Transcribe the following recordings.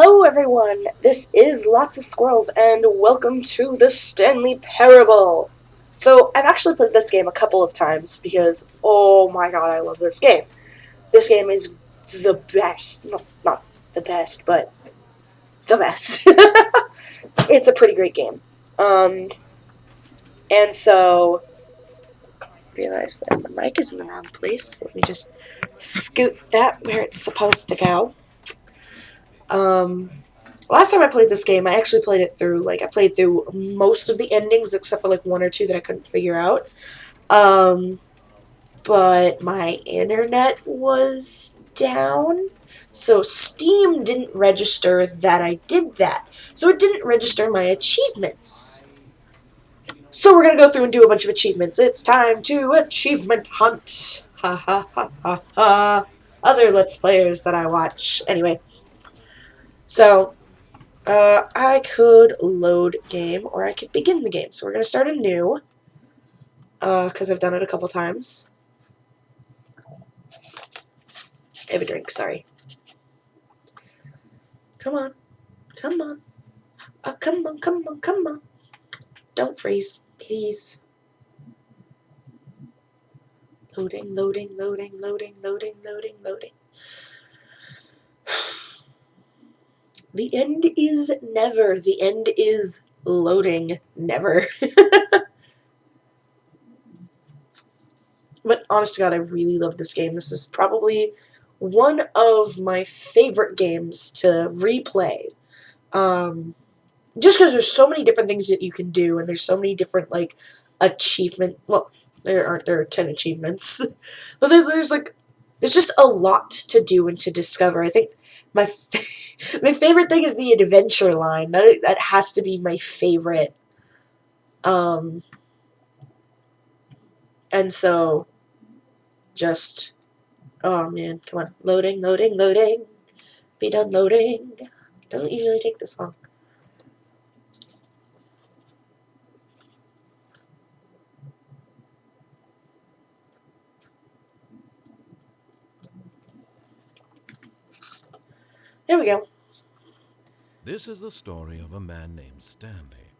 Hello everyone, this is lotsaSquirrels and welcome to the Stanley Parable. So, I've actually played this game a couple of times because, oh my god, I love this game. This game is the best. No, not the best, but the best. It's a pretty great game. And so, realize that the mic is in the wrong place. Let me just scoot that where it's supposed to go. Last time I played this game, I actually played it through, I played through most of the endings except for, one or two that I couldn't figure out. Um, but my internet was down, so Steam didn't register that I did that. So it didn't register my achievements. So we're gonna go through and do a bunch of achievements. It's time to achievement hunt. Ha ha ha ha ha. Other Let's Players that I watch. Anyway, so I could load game, or I could begin the game. So we're going to start anew, because I've done it a couple times. I have a drink, sorry. Come on. Come on. Come on, come on, come on. Don't freeze, please. Loading, loading, loading, loading, loading, loading, loading. The end is never. The end is loading never. But honest to God, I really love this game. This is probably one of my favorite games to replay. Just because there's so many different things that you can do, and there's so many different, achievement. Well, there are 10 achievements. But there's just a lot to do and to discover. I think my my favorite thing is the adventure line. That has to be my favorite. And so, just, oh man, come on. Loading, loading, loading. Be done loading. Doesn't usually take this long. There we go. This is the story of a man named Stanley.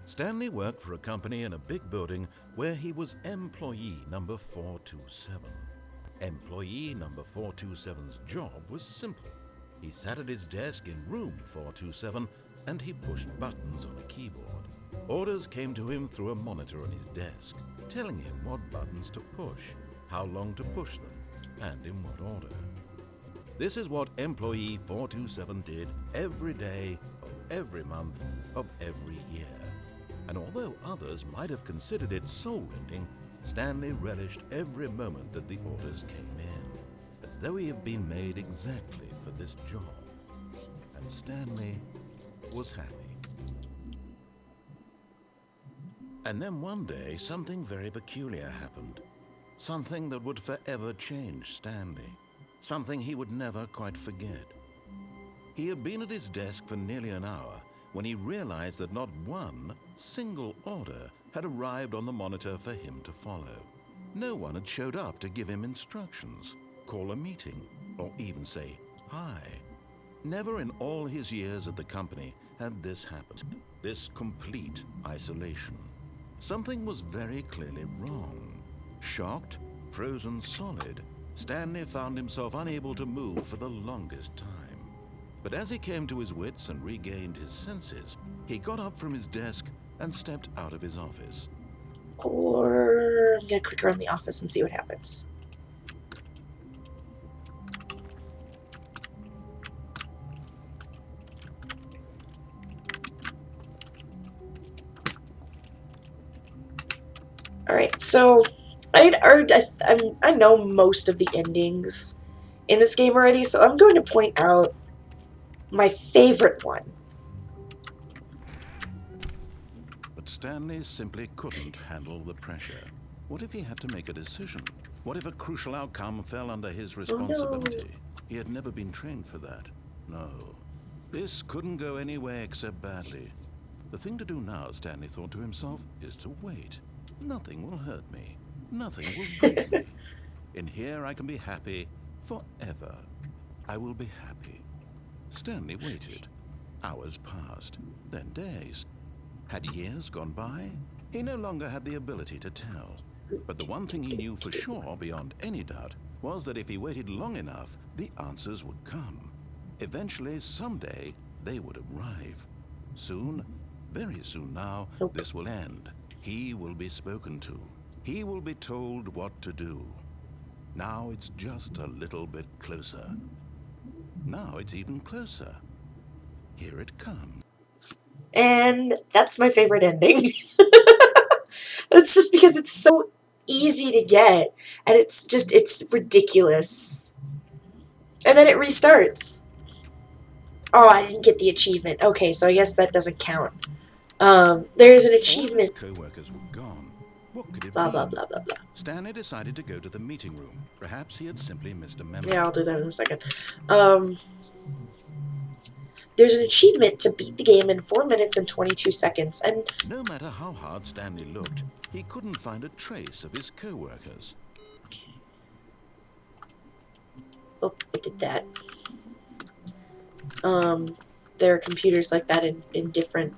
Stanley worked for a company in a big building where he was employee number 427. Employee number 427's job was simple. He sat at his desk in room 427 and he pushed buttons on a keyboard. Orders came to him through a monitor on his desk, telling him what buttons to push, how long to push them, and in what order. This is what employee 427 did every day of every month of every year. And although others might have considered it soul-rending, Stanley relished every moment that the orders came in, as though he had been made exactly for this job. And Stanley was happy. And then one day, something very peculiar happened. Something that would forever change Stanley. Something he would never quite forget. He had been at his desk for nearly an hour when he realized that not one single order had arrived on the monitor for him to follow. No one had showed up to give him instructions, call a meeting, or even say hi. Never in all his years at the company had this happened. This complete isolation. Something was very clearly wrong. Shocked, frozen solid, Stanley found himself unable to move for the longest time. But as he came to his wits and regained his senses, he got up from his desk and stepped out of his office. Or I'm going to click around the office and see what happens. Alright, so I know most of the endings in this game already, so I'm going to point out my favorite one. But Stanley simply couldn't handle the pressure. What if he had to make a decision? What if a crucial outcome fell under his responsibility? Oh, no. He had never been trained for that. No. This couldn't go any way except badly. The thing to do now, Stanley thought to himself, is to wait. Nothing will hurt me. Nothing will break me. In here I can be happy forever. I will be happy. Stanley waited. Hours passed, then days. Had years gone by? He no longer had the ability to tell. But the one thing he knew for sure, beyond any doubt, was that if he waited long enough, the answers would come. Eventually, someday, they would arrive. Soon, very soon now, Nope. this will end. He will be spoken to. He will be told what to do. Now it's just a little bit closer. Now it's even closer. Here it comes. And that's my favorite ending. It's just because it's so easy to get, and it's ridiculous. And then it restarts. Oh, I didn't get the achievement. Okay, so I guess that doesn't count. There's an All of his achievement. co-workers were gone. What could it Blah, blah, mean? blah, blah, blah. Stanley decided to go to the meeting room. Perhaps he had simply missed a memo. Yeah, I'll do that in a second. Um, there's an achievement to beat the game in 4 minutes and 22 seconds, and No matter how hard Stanley looked, he couldn't find a trace of his co-workers. oh, I did that. There are computers like that in different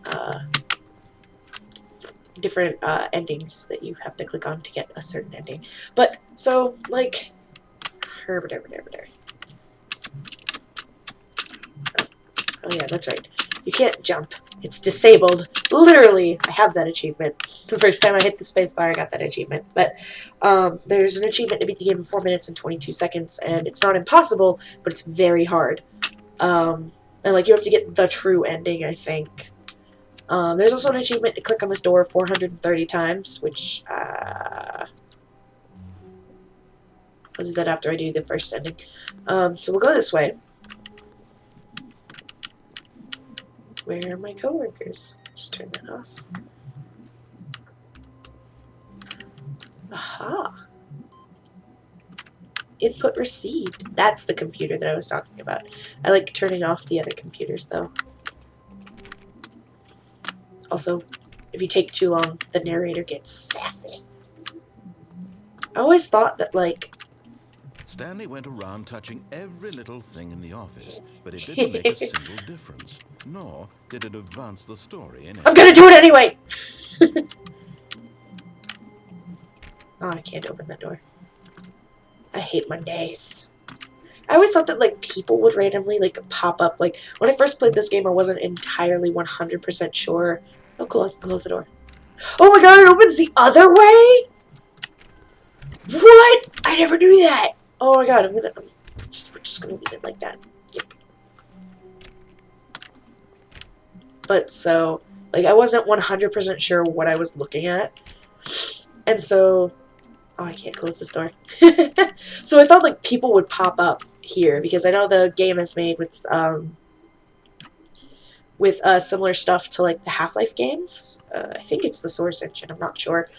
endings that you have to click on to get a certain ending. But so like, oh yeah, that's right. You can't jump. It's disabled. Literally, I have that achievement. The first time I hit the spacebar, I got that achievement. But there's an achievement to beat the game in 4 minutes and 22 seconds, and it's not impossible, but it's very hard. And like you have to get the true ending, I think. There's also an achievement to click on this door 430 times, which I'll do that after I do the first ending. So we'll go this way. Where are my coworkers? Just turn that off. Aha. Input received. That's the computer that I was talking about. I like turning off the other computers, though. Also, if you take too long, the narrator gets sassy. I always thought that, like... Stanley went around touching every little thing in the office, but it didn't make a single difference, nor did it advance the story in any I'm gonna do it anyway! Oh, I can't open that door. I hate Mondays. I always thought that, like, people would randomly, like, pop up. Like, when I first played this game, I wasn't entirely 100% sure. Oh, cool. I can close the door. Oh my god, it opens the other way? What? I never knew that. Oh my god, we're just gonna leave it like that. Yep. But so, like, I wasn't 100% sure what I was looking at. And so, oh, I can't close this door. So I thought, like, people would pop up here, because I know the game is made with similar stuff to, like, the Half-Life games. I think it's the Source Engine, I'm not sure.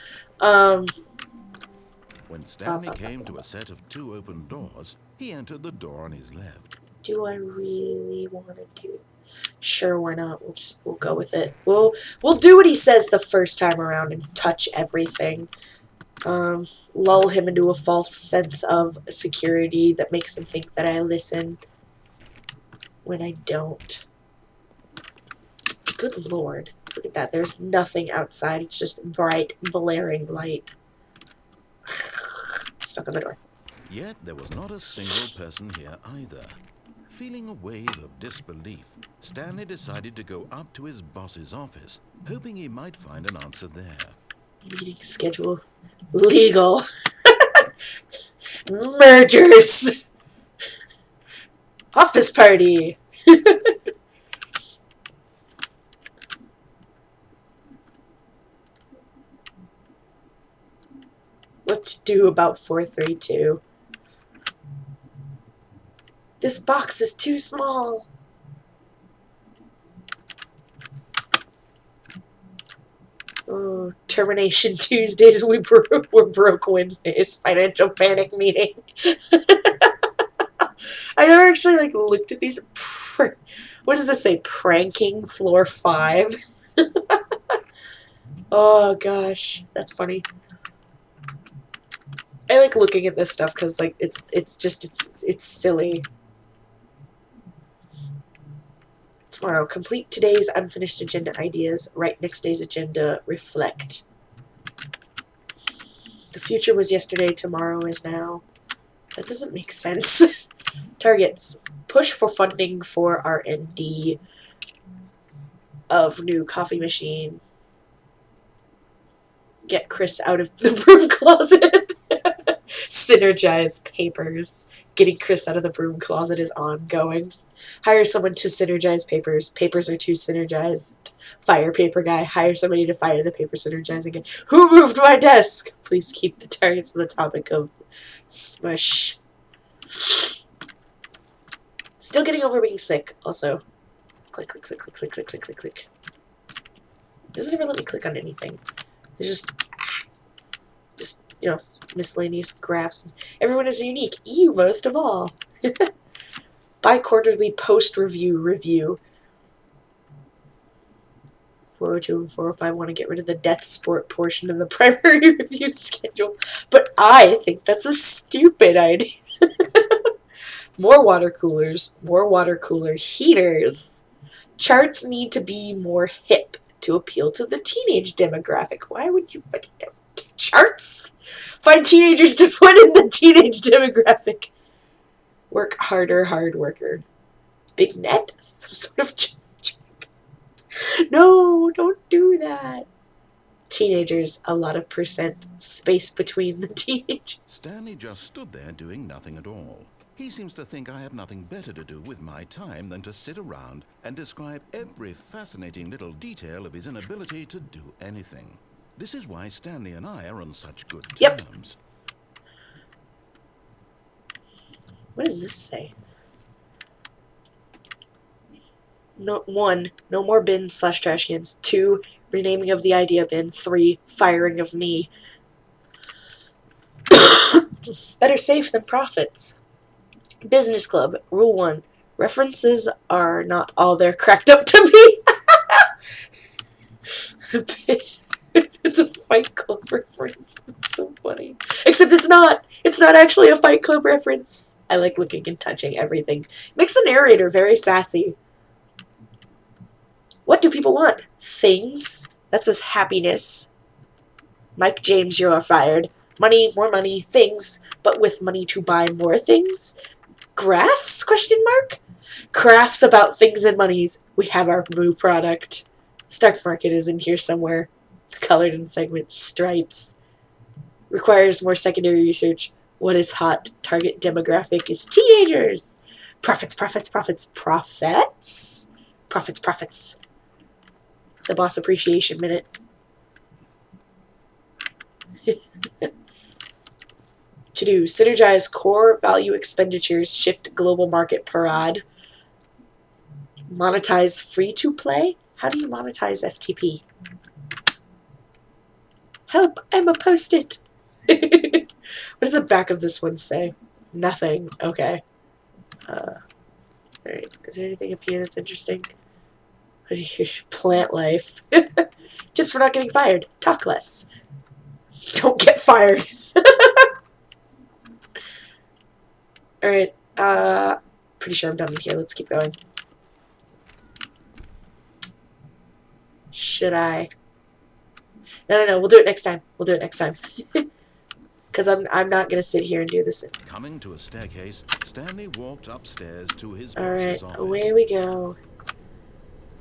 When Stanley came to a set of 2 open doors, he entered the door on his left. Do I really want to do it? Sure, why not? We'll go with it. We'll do what he says the first time around and touch everything. Lull him into a false sense of security that makes him think that I listen when I don't. Good lord. Look at that. There's nothing outside. It's just bright, blaring light. Stuck on the door. Yet there was not a single person here either. Feeling a wave of disbelief, Stanley decided to go up to his boss's office, hoping he might find an answer there. Meeting schedule. Legal. Mergers. Office party. What to do about 432? This box is too small. Oh, termination Tuesdays. We're broke Wednesdays. Financial panic meeting. I never actually like looked at these. What does this say? Pranking floor 5. Oh gosh, that's funny. I like looking at this stuff because like it's silly. Tomorrow, complete today's unfinished agenda ideas. Write next day's agenda. Reflect. The future was yesterday, tomorrow is now. That doesn't make sense. Targets. Push for funding for R&D of new coffee machine. Get Chris out of the broom closet. Synergize papers. Getting Chris out of the broom closet is ongoing. Hire someone to synergize papers. Papers are too synergized. Fire paper guy. Hire somebody to fire the paper synergizing guy. Who moved my desk? Please keep the targets to the topic of smush. Still getting over being sick, also. Click, click, click, click, click, click, click, click, click. It doesn't even let me click on anything. It's just, you know, miscellaneous graphs. Everyone is unique. You most of all. Bi-quarterly post-review review. 402 and 405 want to get rid of the death sport portion of the primary review schedule, but I think that's a stupid idea. More water coolers, more water cooler heaters. Charts need to be more hip to appeal to the teenage demographic. Why would you put charts? Find teenagers to put in the teenage demographic. Work harder, hard worker. Big net? Some sort of... No, don't do that. Teenagers, a lot of percent space between the teenagers. Stanley just stood there doing nothing at all. He seems to think I have nothing better to do with my time than to sit around and describe every fascinating little detail of his inability to do anything. This is why Stanley and I are on such good terms. What does this say? No, 1. No more bins / trash cans. 2. Renaming of the idea bin. 3. Firing of me. Better safe than profits. Business Club. Rule 1. References are not all they're cracked up to be. It's a Fight Club reference. It's so funny. Except it's not. It's not actually a Fight Club reference. I like looking and touching everything. Makes the narrator very sassy. What do people want? Things. That says happiness. Mike James, you are fired. Money, more money, things, but with money to buy more things? Graphs? Question mark? Crafts about things and monies. We have our new product. Stock market is in here somewhere. Colored in segment stripes. Requires more secondary research. What is hot? Target demographic is teenagers. Profits, profits, profits, profits? Profits, profits. The boss appreciation minute. To do, synergize core value expenditures, shift global market parade. Monetize free to play? How do you monetize FTP? Help, I'm a post-it. What does the back of this one say? Nothing. Okay. Alright, is there anything up here that's interesting? Plant life. Tips for not getting fired. Talk less. Don't get fired. Alright, pretty sure I'm done with here. Let's keep going. Should I? No, we'll do it next time. We'll do it next time. Because I'm not going to sit here and do this. Coming to a staircase, Stanley walked upstairs to his boss's Alright, office. away we go.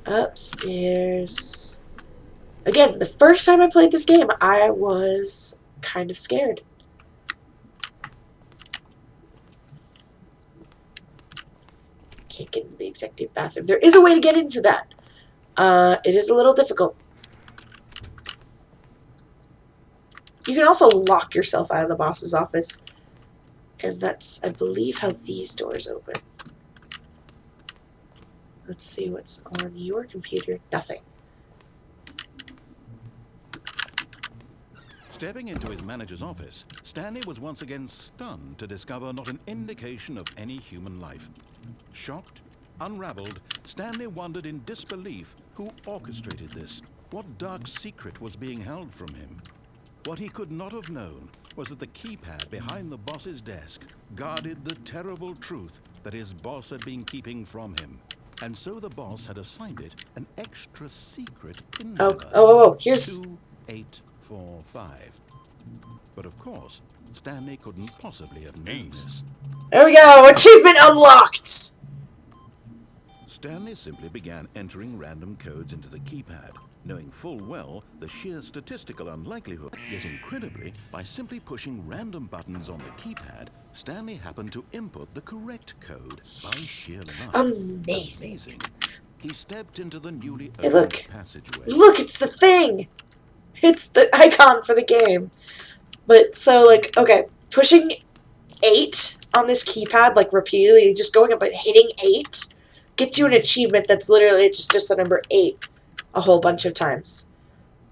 Upstairs. Again, the first time I played this game, I was kind of scared. Can't get into the executive bathroom. There is a way to get into that. It is a little difficult. You can also lock yourself out of the boss's office. And that's, I believe, how these doors open. Let's see what's on your computer. Nothing. Stepping into his manager's office, Stanley was once again stunned to discover not an indication of any human life. Shocked, unraveled, Stanley wondered in disbelief who orchestrated this. What dark secret was being held from him? What he could not have known was that the keypad behind the boss's desk guarded the terrible truth that his boss had been keeping from him. And so the boss had assigned it an extra secret pin Oh, number, here's... 2845. But of course, Stanley couldn't possibly have known this. There we go! Achievement unlocked! Stanley simply began entering random codes into the keypad, knowing full well the sheer statistical unlikelihood. Yet incredibly, by simply pushing random buttons on the keypad, Stanley happened to input the correct code by sheer luck. Amazing. He stepped into the newly Hey, opened look. passageway. Look, it's the thing! It's the icon for the game. But, so, like, okay, pushing 8 on this keypad, like, repeatedly, just going up and hitting 8, gets you an achievement that's literally just the number 8 a whole bunch of times.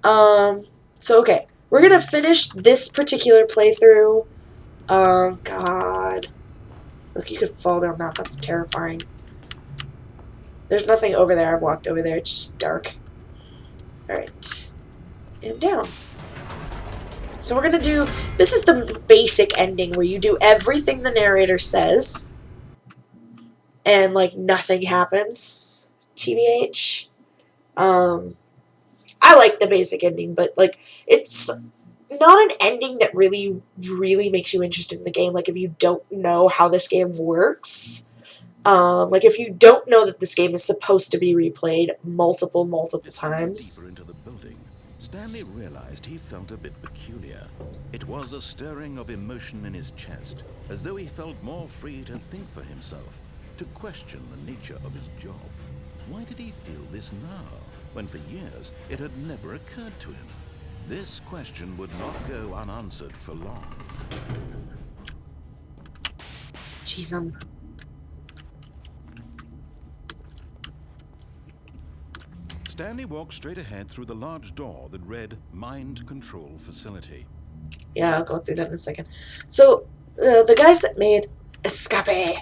So, okay, we're gonna finish this particular playthrough. God. Look, you could fall down that. That's terrifying. There's nothing over there. I've walked over there. It's just dark. Alright. And down. So we're gonna do... This is the basic ending where you do everything the narrator says. And, like, nothing happens. TBH. I like the basic ending, but, like, it's not an ending that really, really makes you interested in the game. Like, if you don't know how this game works... like, if you don't know that this game is supposed to be replayed multiple times... Deeper into the building, Stanley realized he felt a bit peculiar. It was a stirring of emotion in his chest, as though he felt more free to think for himself, to question the nature of his job. Why did he feel this now, when for years it had never occurred to him? This question would not go unanswered for long. Jeez, Stanley walked straight ahead through the large door that read Mind Control Facility. Yeah, I'll go through that in a second. So, the guys that made Escape...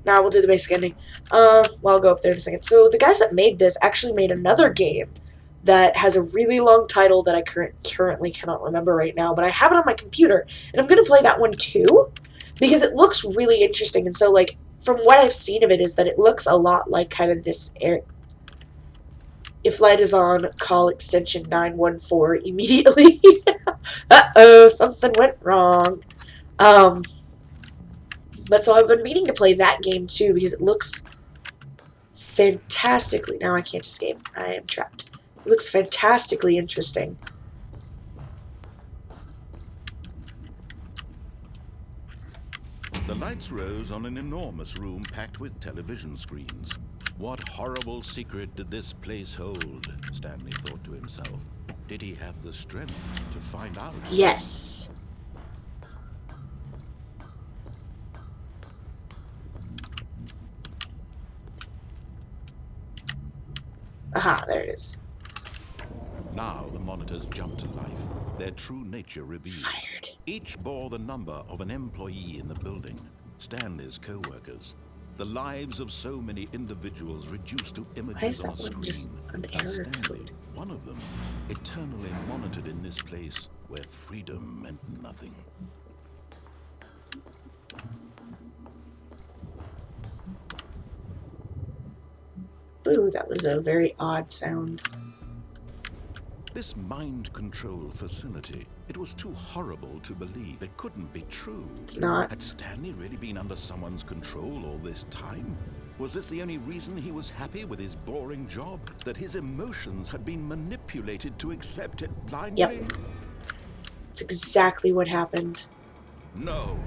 Now we'll do the basic ending. Well, I'll go up there in a second. So, the guys that made this actually made another game that has a really long title that I currently cannot remember right now, but I have it on my computer, and I'm going to play that one too, because it looks really interesting, and so, like, from what I've seen of it is that it looks a lot like kind of this if light is on, call extension 914 immediately. Uh-oh, something went wrong. But so I've been meaning to play that game too because it looks fantastically... Now I can't escape. I am trapped. It looks fantastically interesting. The lights rose on an enormous room packed with television screens. What horrible secret did this place hold? Stanley thought to himself. Did he have the strength to find out? Yes. Aha, there it is. Now the monitors jumped to life, their true nature revealed. Fired. Each bore the number of an employee in the building, Stanley's co-workers. The lives of so many individuals reduced to images on a screen. Just an error Stanley, code? one of them, eternally monitored in this place where freedom meant nothing. Ooh, that was a very odd sound. This mind control facility, it was too horrible to believe. It couldn't be true. It's not. Had Stanley really been under someone's control all this time? Was this the only reason he was happy with his boring job? That his emotions had been manipulated to accept it blindly? Yep. It's exactly what happened. No.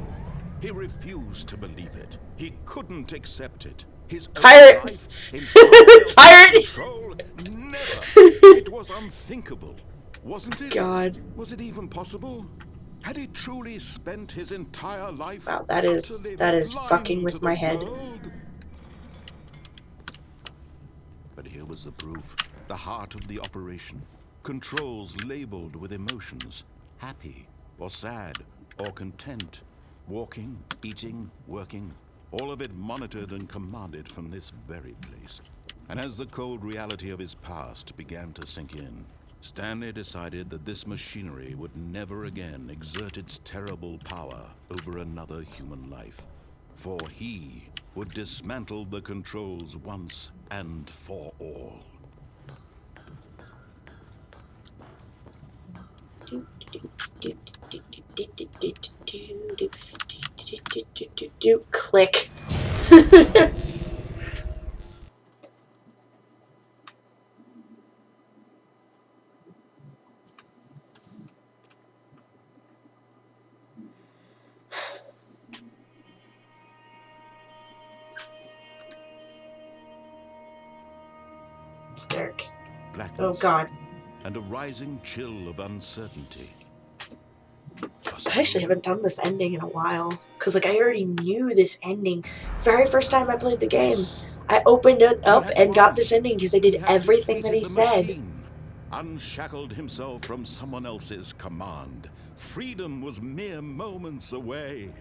He refused to believe it. He couldn't accept it. His own Pirate! life in someone else's Pirate! control? Never. It was unthinkable. Wasn't it? God. Was it even possible? Had he truly spent his entire life... Wow, that is fucking with my head. World? But here was the proof. The heart of the operation. Controls labeled with emotions. Happy, or sad, or content. Walking, eating, working. All of it monitored and commanded from this very place. And as the cold reality of his past began to sink in, Stanley decided that this machinery would never again exert its terrible power over another human life. For he would dismantle the controls once and for all. Click. It's dark. Blackness. Oh God. And a rising chill of uncertainty. I actually haven't done this ending in a while. Because, like, I already knew this ending. Very first time I played the game, I opened it up and got this ending because I did everything that he said. Unshackled himself from someone else's command. Freedom was mere moments away.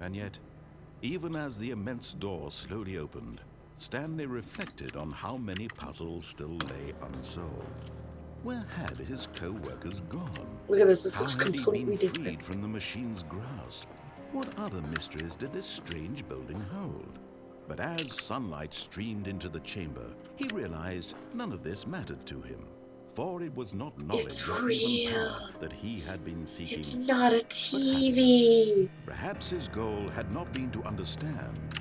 And yet, even as the immense door slowly opened, Stanley reflected on how many puzzles still lay unsolved. Where had his co-workers gone? Look at this. This How looks had he completely been different. freed from the machine's grasp? What other mysteries did this strange building hold? But as sunlight streamed into the chamber, he realized none of this mattered to him. For it was not knowledge It's or even real. power that he had been seeking. It's not a but TV. happiness. Perhaps his goal had not been to understand,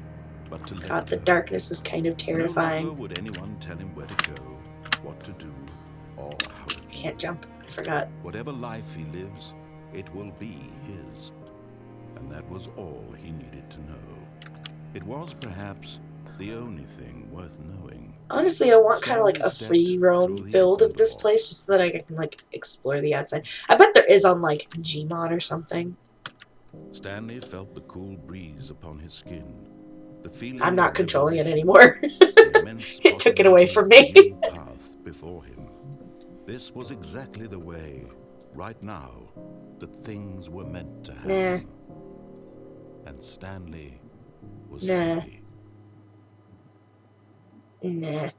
but to let God, the go. darkness is kind of No longer terrifying. would anyone tell him where to go, what to do, or how to feel. Can't jump. I forgot. Whatever life he lives, it will be his. And that was all he needed to know. It was perhaps the only thing worth knowing. Honestly, I want kind of like a Stanley free stepped roam through the build of open this door. place just so that I can like explore the outside. I bet there is on like Gmod or something. Stanley felt the cool breeze upon his skin. The feeling I'm not of controlling it liberation, anymore. the immense It took it away from possibility of me. a new path before him. This was exactly the way, right now, that things were meant to happen. And Stanley was Nah. happy. Nah.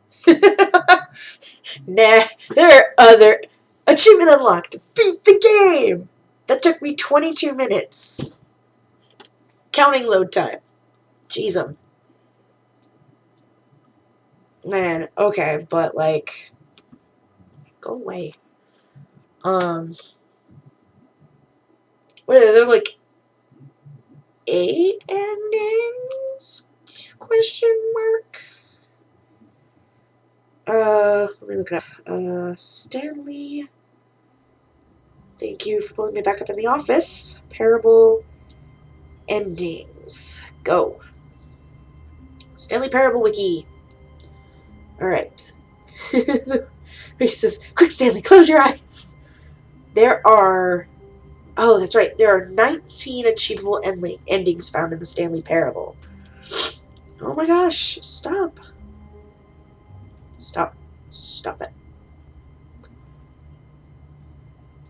Nah. There are other... Achievement unlocked. Beat the game! That took me 22 minutes. Counting load time. Jeez, man, okay, but like... Go away. What are there, like... 8 endings? Question mark? Let me look it up. Stanley. Thank you for pulling me back up in the office. Parable endings. Go. Stanley Parable Wiki. Alright. He says, quick, Stanley, close your eyes. There are... Oh, that's right. There are 19 achievable endings found in the Stanley Parable. Oh my gosh. Stop. Stop. Stop that.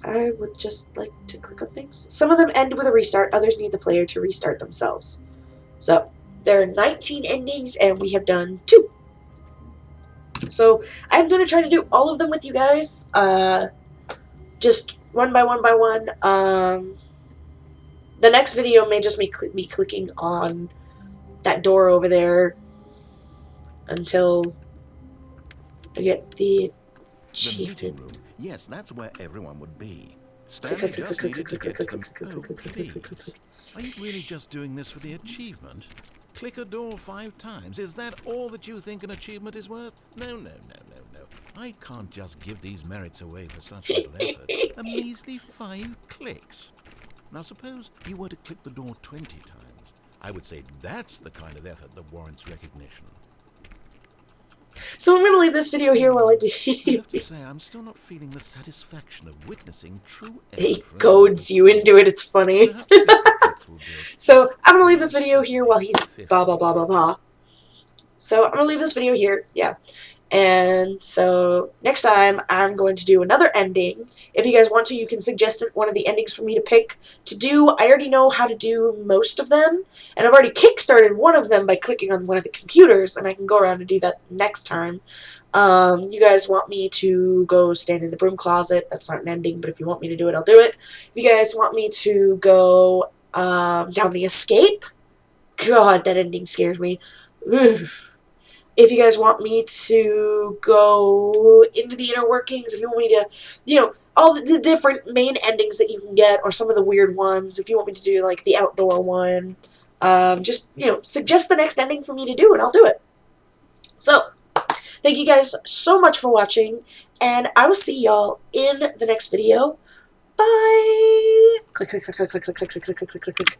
I would just like to click on things. Some of them end with a restart, others need the player to restart themselves. So, there are 19 endings, and we have done 2. So, I'm going to try to do all of them with you guys, just one by one by one. The next video may just be me clicking on that door over there until I get the achievement. The meeting room. Yes, that's where everyone would be. Stanley just needed to get them. Oh, please. Are you really just doing this for the achievement? Click a door 5 times. Is that all that you think an achievement is worth? No, no, no, no, no. I can't just give these merits away for such little effort. A measly 5 clicks. Now suppose you were to click the door 20 times. I would say that's the kind of effort that warrants recognition. So I'm going to leave this video here while I do. I have to say, I'm still not feeling the satisfaction of witnessing true effort. He goads you into it. It's funny. So I'm going to leave this video here while he's blah, blah, blah, blah, blah. So I'm going to leave this video here. Yeah. And so next time I'm going to do another ending. If you guys want to, you can suggest one of the endings for me to pick to do. I already know how to do most of them. And I've already kickstarted one of them by clicking on one of the computers. And I can go around and do that next time. You guys want me to go stand in the broom closet. That's not an ending, but if you want me to do it, I'll do it. If you guys want me to go down the escape, God, that ending scares me. Ugh. If you guys want me to go into the inner workings, if you want me to, all the different main endings that you can get, or some of the weird ones, if you want me to do like the outdoor one, just, suggest the next ending for me to do, and I'll do it. So, thank you guys so much for watching, and I will see y'all in the next video. Bye! Click, click, click, click, click, click, click, click, click, click, click, click.